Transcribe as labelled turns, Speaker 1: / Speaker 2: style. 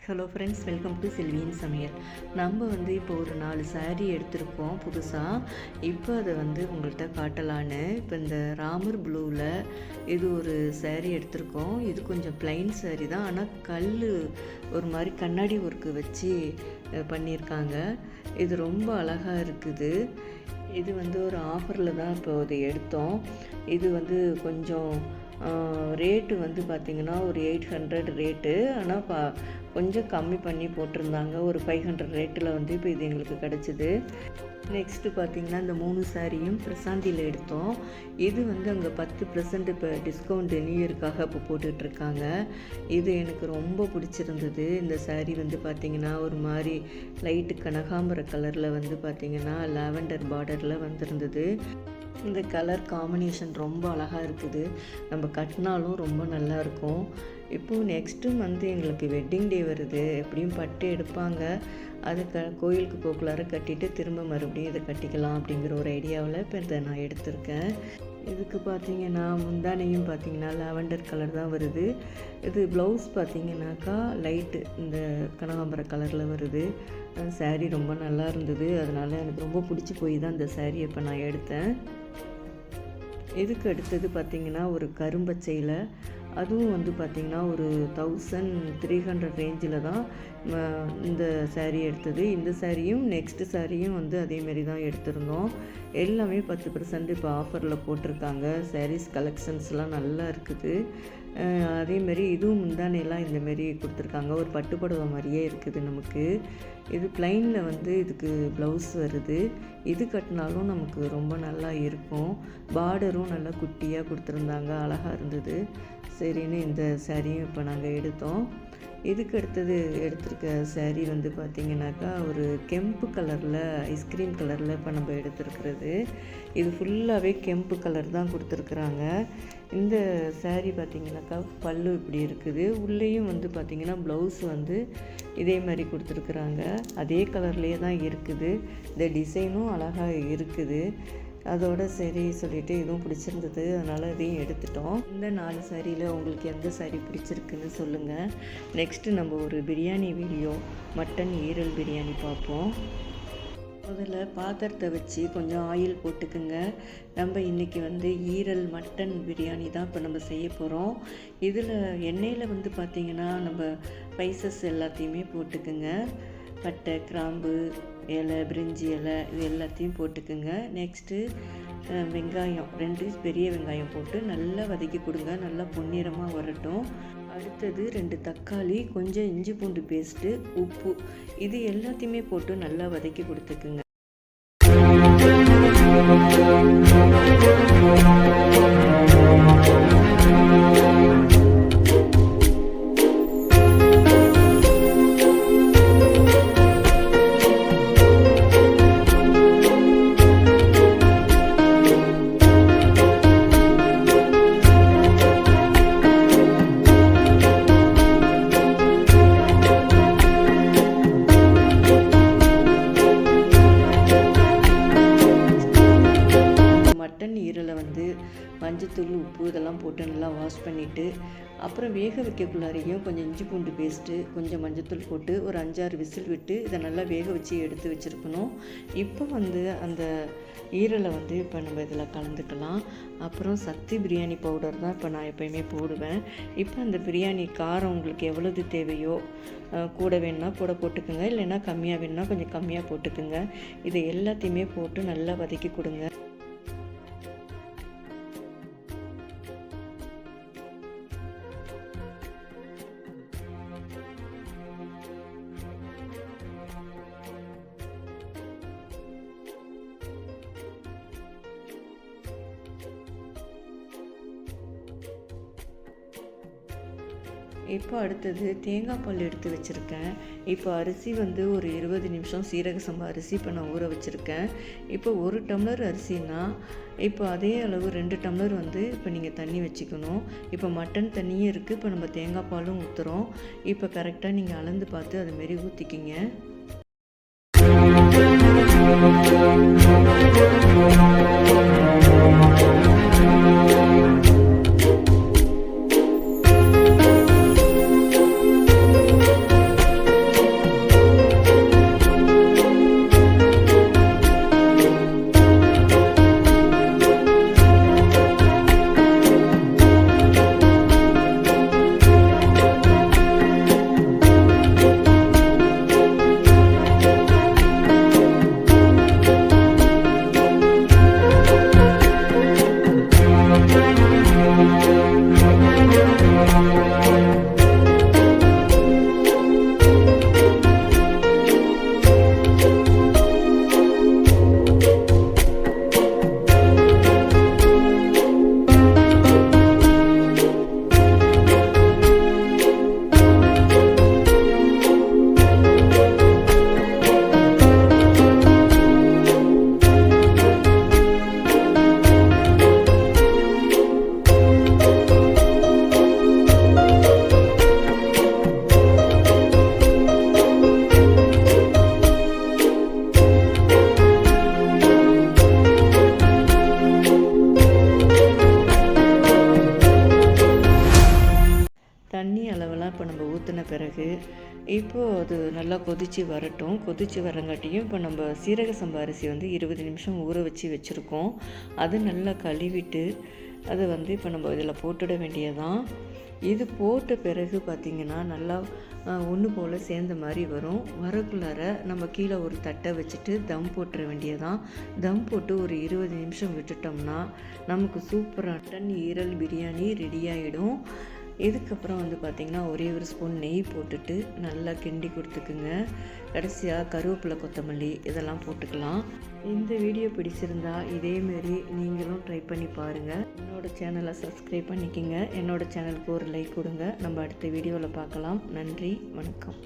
Speaker 1: Hello friends, welcome to செல்வியின் சமையல். நம்ம இப்போ ஒரு 4 சாரீ எடுத்திருக்கோம் புதுசாக. இப்போ அதை உங்கள்கிட்ட காட்டலான்னு இப்போ இந்த ராமர் ப்ளூவில் இது ஒரு சாரீ எடுத்திருக்கோம். இது கொஞ்சம் ப்ளைன் சாரீ தான், ஆனால் கல் ஒரு மாதிரி கண்ணாடி ஒர்க்கு வச்சு பண்ணியிருக்காங்க. இது ரொம்ப அழகாக இருக்குது. இது ஒரு ஆஃபரில் தான் இப்போ இது எடுத்தோம். இது கொஞ்சம் ரேட்டு பார்த்திங்கன்னா ஒரு 800 ரேட்டு, ஆனால் கொஞ்சம் கம்மி பண்ணி போட்டிருந்தாங்க. ஒரு 500 ரேட்டில் இப்போ இது எங்களுக்கு கிடச்சிது. நெக்ஸ்ட்டு பார்த்திங்கன்னா இந்த 3 சாரியும் பிரசாந்தியில் எடுத்தோம். இது அங்கே 10% இப்போ டிஸ்கவுண்ட் நியூ இயருக்காக இப்போ போட்டுட்ருக்காங்க. இது எனக்கு ரொம்ப பிடிச்சிருந்தது. இந்த சாரீ பார்த்திங்கன்னா ஒரு மாதிரி லைட்டு கனகாம்பர கலரில் பார்த்திங்கன்னா லாவெண்டர் பார்டரில் வந்திருந்தது. இந்த கலர் காம்பினேஷன் ரொம்ப அழகாக இருக்குது. நம்ம கட்டினாலும் ரொம்ப நல்லாயிருக்கும். இப்போது நெக்ஸ்ட்டு எங்களுக்கு வெட்டிங் டே வருது. எப்படியும் பட்டு எடுப்பாங்க. அது கோயிலுக்கு போக்குள்ளார கட்டிட்டு திரும்ப மறுபடியும் இதை கட்டிக்கலாம் அப்படிங்கிற ஒரு ஐடியாவில் இப்போ இதை நான் எடுத்திருக்கேன். இதுக்கு பார்த்திங்கன்னா முந்தானையும் பார்த்திங்கன்னா லாவெண்டர் கலர் தான் வருது. இது ப்ளவுஸ் பார்த்திங்கனாக்கா லைட்டு இந்த கனகாம்பர கலரில் வருது. சாரீ ரொம்ப நல்லா இருந்தது. அதனால் எனக்கு ரொம்ப பிடிச்சி போய் தான் இந்த சாரீ இப்போ நான் எடுத்தேன். இதுக்கு அடுத்தது பார்த்திங்கன்னா ஒரு கரும்பச்சையில், அதுவும் பார்த்திங்கன்னா ஒரு 1300 ரேஞ்சில் தான் இந்த சாரீ எடுத்தது. இந்த சாரியும் நெக்ஸ்ட்டு சாரியும் அதேமாரி தான் எடுத்திருந்தோம். எல்லாமே 10% இப்போ ஆஃபரில் போட்டிருக்காங்க. சாரீஸ் கலெக்ஷன்ஸ்லாம் நல்லா இருக்குது. அதேமாரி இதுவும் முந்தானையெல்லாம் இந்தமாரி கொடுத்துருக்காங்க. ஒரு பட்டுப்புடவை மாதிரியே இருக்குது நமக்கு. இது ப்ளைனில் இதுக்கு ப்ளவுஸ் வருது. இது கட்டினாலும் நமக்கு ரொம்ப நல்லா இருக்கும். பார்டரும் நல்லா குட்டியாக கொடுத்துருந்தாங்க, அழகாக இருந்தது. சரின்னு இந்த சாரியும் இப்போ நாங்கள் எடுத்தோம். இதுக்கு அடுத்தது எடுத்திருக்க சாரீ பார்த்திங்கனாக்கா ஒரு கெம்பு கலரில் ஐஸ்கிரீம் கலரில் இப்போ நம்ம எடுத்துருக்கிறது. இது ஃபுல்லாகவே கெம்பு கலர் தான் கொடுத்துருக்குறாங்க. இந்த சாரீ பார்த்திங்கனாக்கா பல்லு இப்படி இருக்குது. உள்ளேயும் பார்த்திங்கன்னா ப்ளவுஸ் இதே மாதிரி கொடுத்துருக்குறாங்க. அதே கலர்லேயே தான் இருக்குது. இந்த டிசைனும் அழகாக இருக்குது. அதோட சரி சொல்லிவிட்டு இதுவும் பிடிச்சிருந்தது, அதனால் இதையும் எடுத்துட்டோம். இந்த 4 சாரியில் உங்களுக்கு எந்த சாரீ பிடிச்சிருக்குன்னு சொல்லுங்கள். நெக்ஸ்ட்டு நம்ம ஒரு பிரியாணி வீடியோ, மட்டன் ஈரல் பிரியாணி பார்ப்போம். முதல்ல பாத்திரத்தை வச்சு கொஞ்சம் ஆயில் போட்டுக்குங்க. நம்ம இன்றைக்கி ஈரல் மட்டன் பிரியாணி தான் இப்போ நம்ம செய்ய போகிறோம். இதில் எண்ணெயில் பார்த்திங்கன்னா நம்ம ஸ்பைசஸ் எல்லாத்தையுமே போட்டுக்குங்க. பட்டை, கிராம்பு, இலை, பிரிஞ்சி இலை, இது எல்லாத்தையும் போட்டுக்குங்க. நெக்ஸ்ட்டு வெங்காயம் 2 பெரிய வெங்காயம் போட்டு நல்லா வதக்கி கொடுங்க. நல்லா பொன்னிறமாக வரட்டும். அடுத்தது 2 தக்காளி, கொஞ்சம் இஞ்சி பூண்டு பேஸ்ட்டு, உப்பு, இது எல்லாத்தையுமே போட்டு நல்லா வதக்கி கொடுத்துக்குங்க. ஈரலை மஞ்சத்தூள், உப்பு இதெல்லாம் போட்டு நல்லா வாஷ் பண்ணிவிட்டு, அப்புறம் வேக வைக்கக்குள்ளாரையும் கொஞ்சம் இஞ்சி பூண்டு பேஸ்ட்டு, கொஞ்சம் மஞ்சத்தூள் போட்டு ஒரு 5-6 விசில் விட்டு இதை நல்லா வேக வச்சு எடுத்து வச்சுருக்கணும். இப்போ அந்த ஈரலை இப்போ நம்ம இதில் கலந்துக்கலாம். அப்புறம் சக்தி பிரியாணி பவுடர் தான் இப்போ நான் எப்போயுமே போடுவேன். இப்போ அந்த பிரியாணி காரம் உங்களுக்கு எவ்வளவு தேவையோ, கூட வேணுன்னா கூட போட்டுக்குங்க, இல்லைன்னா கம்மியாக வேணுன்னா கொஞ்சம் கம்மியாக போட்டுக்குங்க. இதை எல்லாத்தையுமே போட்டு நல்லா வதக்கி கொடுங்க. இப்போ அடுத்தது தேங்காய் பால் எடுத்து வச்சுருக்கேன். இப்போ அரிசி ஒரு 20 நிமிஷம் சீரக சம்பா அரிசி இப்போ நான் ஊற வச்சுருக்கேன். இப்போ 1 டம்ளர் அரிசினா இப்போ அதே அளவு 2 டம்ளர் இப்போ நீங்கள் தண்ணி வச்சுக்கணும். இப்போ மட்டன் தண்ணியும் இருக்குது, இப்போ நம்ம தேங்காய் பாலும் ஊற்றுறோம். இப்போ கரெக்டாக நீங்கள் அளந்து பார்த்து அதுமாரி ஊற்றிக்கிங்க. பிறகு இப்போது அது நல்லா கொதித்து வரட்டும். கொதித்து வரங்காட்டியும் இப்போ நம்ம சீரக சம்பா அரிசி வந்து 20 நிமிஷம் ஊற வச்சுருக்கோம். அது நல்லா கழுவிட்டு அதை வந்து இப்போ நம்ம இதில் போட்டுட வேண்டியதான். இது போட்ட பிறகு பார்த்திங்கன்னா நல்லா ஒன்று போல் சேர்ந்த மாதிரி வரும். வரக்குள்ளார நம்ம கீழே ஒரு தட்டை வச்சுட்டு தம் போட்டுற வேண்டியதான். தம் போட்டு ஒரு 20 நிமிஷம் விட்டுட்டோம்னா நமக்கு சூப்பராக மட்டன் ஈரல் பிரியாணி ரெடி ஆகிடும். இதுக்கப்புறம் வந்து பார்த்திங்கன்னா ஒரே ஒரு ஸ்பூன் நெய் போட்டுட்டு நல்லா கிண்டி கொடுத்துக்குங்க. கடைசியாக கருவேப்பிலை கொத்தமல்லி இதெல்லாம் போட்டுக்கலாம். இந்த வீடியோ பிடிச்சிருந்தா இதேமாரி நீங்களும் ட்ரை பண்ணி பாருங்கள். என்னோடய சேனலை சப்ஸ்கிரைப் பண்ணிக்கோங்க. என்னோடய சேனலுக்கு ஒரு லைக் கொடுங்க. நம்ம அடுத்த வீடியோவில் பார்க்கலாம். நன்றி, வணக்கம்.